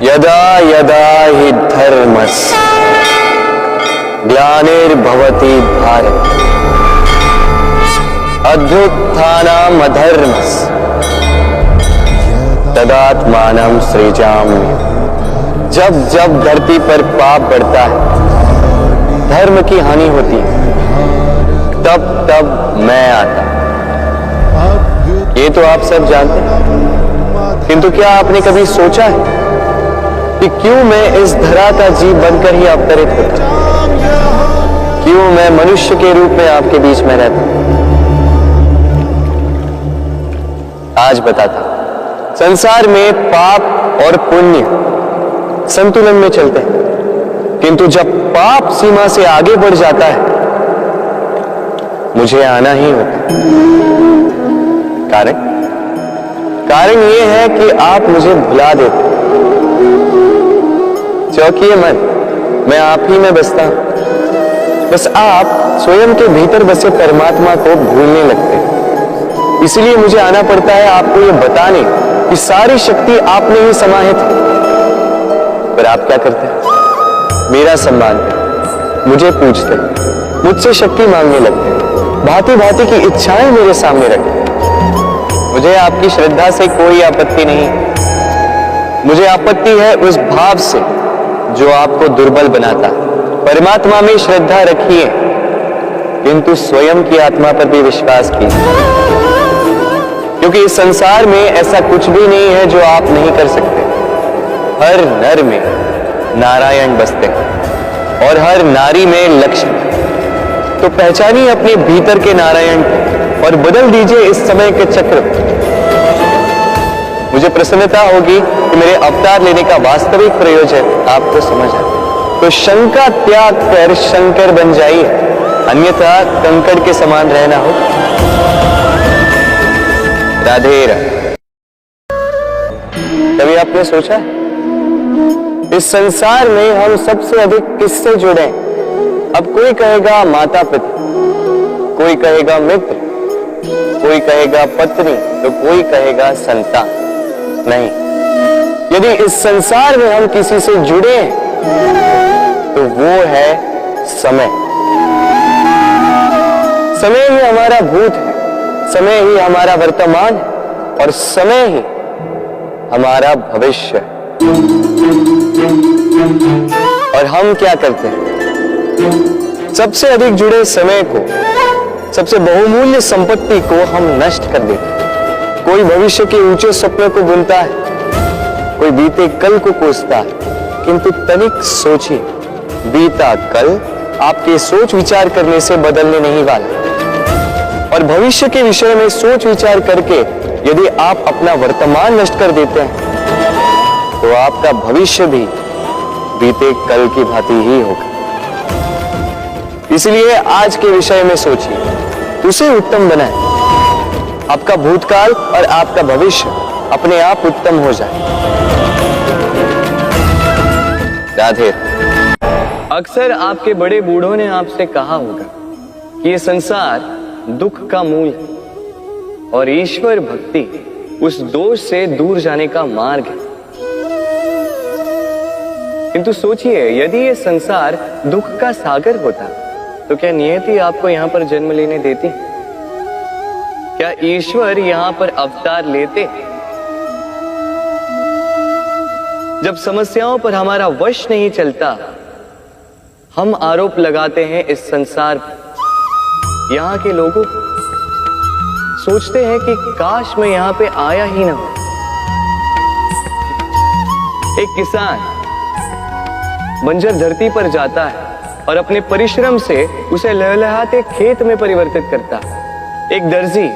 यदा यदा हि धर्मस्य ग्लानिर्भवति भारत अभ्युत्थानम् अधर्मस्य तदात्मानं सृजाम्यहम्। जब जब धरती पर पाप बढ़ता है, धर्म की हानि होती है, तब तब मैं आता। ये तो आप सब जानते हैं, किंतु क्या आपने कभी सोचा है कि क्यों मैं इस धरा का जीव बनकर ही अवतरित होता हूं? क्यों मैं मनुष्य के रूप में आपके बीच में रहता हूं? आज बताता हूं। संसार में पाप और पुण्य संतुलन में चलते हैं, किंतु जब पाप सीमा से आगे बढ़ जाता है, मुझे आना ही होता है। कारण यह है कि आप मुझे भुला देते। चौंकिए मन, मैं आप ही में बसता हूं। बस आप स्वयं के भीतर बसे परमात्मा को भूलने लगते हैं। इसलिए मुझे आना पड़ता है आपको यह बताने कि सारी शक्ति आप में ही समाहित है। पर आप क्या करते हैं? मेरा सम्मान करते, मुझे पूछते, मुझसे शक्ति मांगने लगते, भांति भांति की इच्छाएं मेरे सामने रखते। मुझे आपकी श्रद्धा से कोई आपत्ति नहीं। मुझे आपत्ति है उस भाव से जो आपको दुर्बल बनाता है। परमात्मा में श्रद्धा रखिए, किंतु स्वयं की आत्मा पर भी विश्वास कीजिए, क्योंकि इस संसार में ऐसा कुछ भी नहीं है जो आप नहीं कर सकते। हर नर में नारायण बसते हैं और हर नारी में लक्ष्मी। तो पहचानिए अपने भीतर के नारायण को और बदल दीजिए इस समय के चक्र। मुझे प्रसन्नता होगी कि मेरे अवतार लेने का वास्तविक प्रयोजन आपको समझ आए। तो शंका त्याग कर शंकर बन जाइए, अन्यथा कंकड़ के समान रहना हो। राधे राधे। कभी आपने सोचा इस संसार में हम सबसे अधिक किससे जुड़े? अब कोई कहेगा माता पिता, कोई कहेगा मित्र, कोई कहेगा पत्नी, तो कोई कहेगा संतान। नहीं, यदि इस संसार में हम किसी से जुड़े हैं तो वो है समय। समय ही हमारा भूत है, समय ही हमारा वर्तमान है और समय ही हमारा भविष्य है। और हम क्या करते हैं? सबसे अधिक जुड़े समय को, सबसे बहुमूल्य संपत्ति को हम नष्ट कर देते हैं। कोई भविष्य के ऊंचे सपने को बुनता है, कोई बीते कल को कोसता है, किंतु तनिक सोचिए, बीता कल आपके सोच विचार करने से बदलने नहीं वाला। और भविष्य के विषय में सोच विचार करके यदि आप अपना वर्तमान नष्ट कर देते हैं, तो आपका भविष्य भी बीते कल की भांति ही होगा। इसलिए आज के विषय में सोचिए, उसे उत्तम बनाएं। आपका भूतकाल और आपका भविष्य अपने आप उत्तम हो जाए। राधे। अक्सर आपके बड़े बूढ़ों ने आपसे कहा होगा कि ये संसार दुख का मूल है और ईश्वर भक्ति उस दोष से दूर जाने का मार्ग है। किंतु सोचिए, यदि ये संसार दुख का सागर होता तो क्या नियति आपको यहां पर जन्म लेने देती? क्या ईश्वर यहां पर अवतार लेते? जब समस्याओं पर हमारा वश नहीं चलता, हम आरोप लगाते हैं इस संसार पर। यहां के लोगों सोचते हैं कि काश मैं यहां पे आया ही ना हो। एक किसान बंजर धरती पर जाता है और अपने परिश्रम से उसे लहलहाते खेत में परिवर्तित करता है। एक दर्जी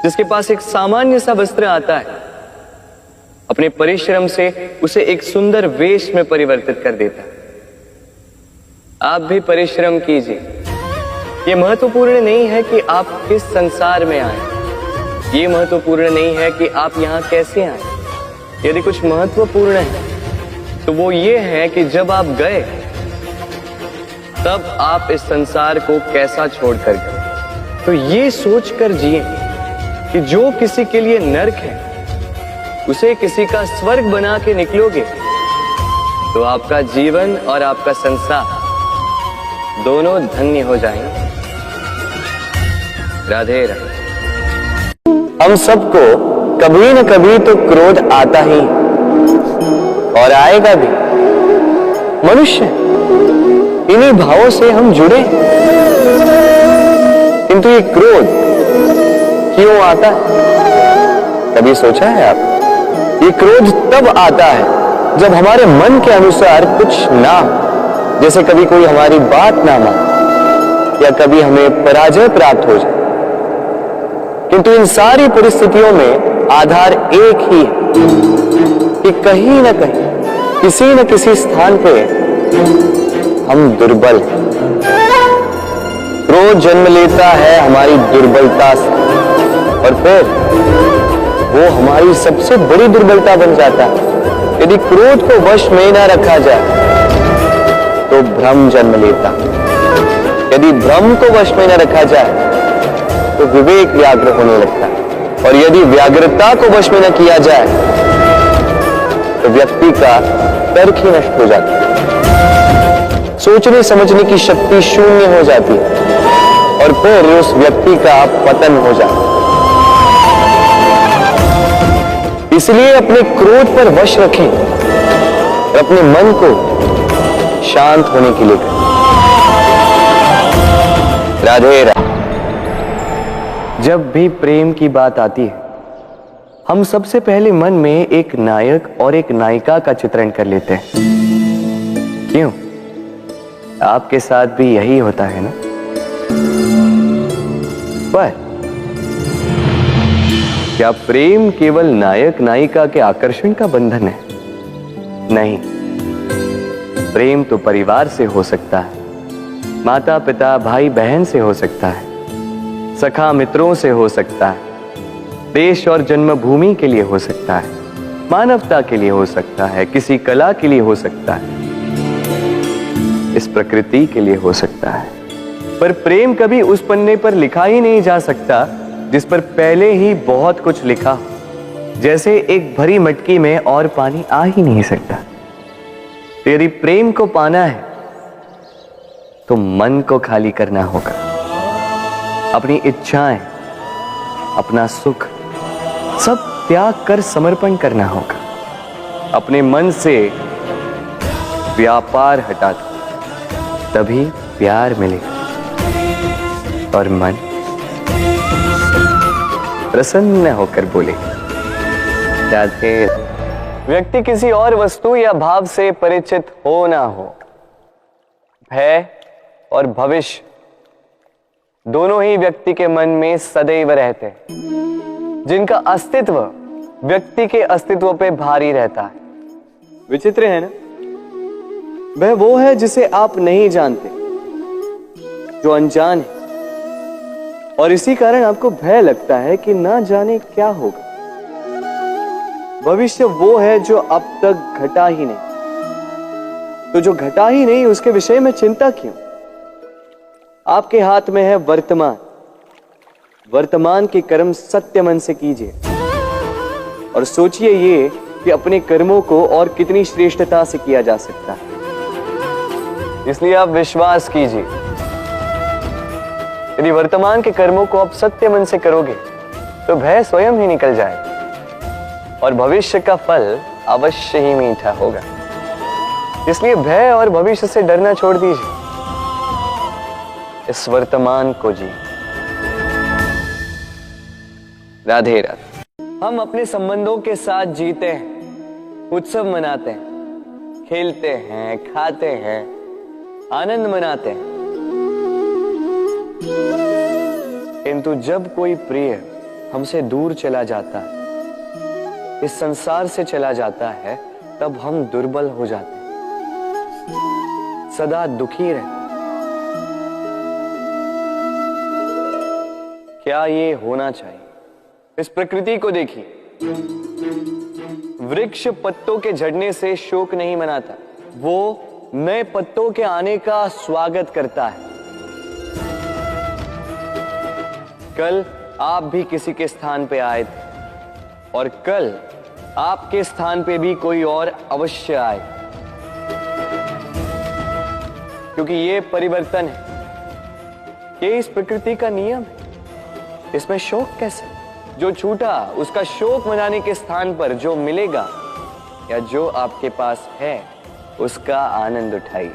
जिसके पास एक सामान्य सा वस्त्र आता है, अपने परिश्रम से उसे एक सुंदर वेश में परिवर्तित कर देता है। आप भी परिश्रम कीजिए। यह महत्वपूर्ण नहीं है कि आप किस संसार में आए, यह महत्वपूर्ण नहीं है कि आप यहां कैसे आए। यदि कुछ महत्वपूर्ण है तो वो ये है कि जब आप गए तब आप इस संसार को कैसा छोड़कर गए। तो ये सोचकर जिए कि जो किसी के लिए नरक है उसे किसी का स्वर्ग बना के निकलोगे तो आपका जीवन और आपका संसार दोनों धन्य हो जाएंगे। राधे राधे। हम सबको कभी न कभी तो क्रोध आता ही और आएगा भी। मनुष्य इन्हीं भावों से हम जुड़े, किंतु ये क्रोध क्यों आता है? कभी सोचा है आप? ये क्रोध तब आता है जब हमारे मन के अनुसार कुछ ना हो, जैसे कभी कोई हमारी बात ना माने या कभी हमें पराजय प्राप्त हो जाए। किंतु इन सारी परिस्थितियों में आधार एक ही है कि कहीं ना कहीं किसी न किसी स्थान पे हम दुर्बल हैं। क्रोध जन्म लेता है हमारी दुर्बलता से और फिर वो हमारी सबसे बड़ी दुर्बलता बन जाता है। यदि क्रोध को वश में ना रखा जाए तो भ्रम जन्म लेता। यदि भ्रम को वश में न रखा जाए तो विवेक व्याग्र होने लगता है, और यदि व्याग्रता को वश में न किया जाए तो व्यक्ति का तर्क ही नष्ट हो जाता है, सोचने समझने की शक्ति शून्य हो जाती है और फिर उस व्यक्ति का पतन हो जाता है। इसलिए अपने क्रोध पर वश रखें और अपने मन को शांत होने के लिए करें। राधे राधे। जब भी प्रेम की बात आती है, हम सबसे पहले मन में एक नायक और एक नायिका का चित्रण कर लेते हैं। क्यों? आपके साथ भी यही होता है ना? पर क्या प्रेम केवल नायक नायिका के आकर्षण का बंधन है? नहीं, प्रेम तो परिवार से हो सकता है, माता पिता भाई बहन से हो सकता है, सखा मित्रों से हो सकता है, देश और जन्मभूमि के लिए हो सकता है, मानवता के लिए हो सकता है, किसी कला के लिए हो सकता है, इस प्रकृति के लिए हो सकता है। पर प्रेम कभी उस पन्ने पर लिखा ही नहीं जा सकता जिस पर पहले ही बहुत कुछ लिखा, जैसे एक भरी मटकी में और पानी आ ही नहीं सकता। तो यदि प्रेम को पाना है तो मन को खाली करना होगा, अपनी इच्छाएं, अपना सुख सब त्याग कर समर्पण करना होगा। अपने मन से व्यापार हटा दो, तभी प्यार मिलेगा और मन प्रसन्न होकर बोले राधे। व्यक्ति किसी और वस्तु या भाव से परिचित हो ना हो, भय और भविष्य दोनों ही व्यक्ति के मन में सदैव रहते हैं, जिनका अस्तित्व व्यक्ति के अस्तित्व पे भारी रहता है। विचित्र है ना? वह वो है जिसे आप नहीं जानते, जो अनजान है, और इसी कारण आपको भय लगता है कि ना जाने क्या होगा। भविष्य वो है जो अब तक घटा ही नहीं, तो जो घटा ही नहीं उसके विषय में चिंता क्यों? आपके हाथ में है वर्तमान। वर्तमान के कर्म सत्य मन से कीजिए और सोचिए ये कि अपने कर्मों को और कितनी श्रेष्ठता से किया जा सकता है। इसलिए आप विश्वास कीजिए, यदि वर्तमान के कर्मों को आप सत्य मन से करोगे तो भय स्वयं ही निकल जाएगा और भविष्य का फल अवश्य ही मीठा होगा। इसलिए भय और भविष्य से डरना छोड़ दीजिए, इस वर्तमान को जी। राधे राधे। हम अपने संबंधों के साथ जीते हैं, उत्सव मनाते हैं, खेलते हैं, खाते हैं, आनंद मनाते हैं, किंतु जब कोई प्रिय हमसे दूर चला जाता है, इस संसार से चला जाता है, तब हम दुर्बल हो जाते हैं, सदा दुखी रहते हैं। क्या ये होना चाहिए? इस प्रकृति को देखिए, वृक्ष पत्तों के झड़ने से शोक नहीं मनाता, वो नए पत्तों के आने का स्वागत करता है। कल आप भी किसी के स्थान पे आए थे और कल आपके स्थान पे भी कोई और अवश्य आए। क्योंकि ये परिवर्तन है, ये इस प्रकृति का नियम है। इसमें शोक कैसे? जो छूटा उसका शोक मनाने के स्थान पर जो मिलेगा या जो आपके पास है उसका आनंद उठाइए।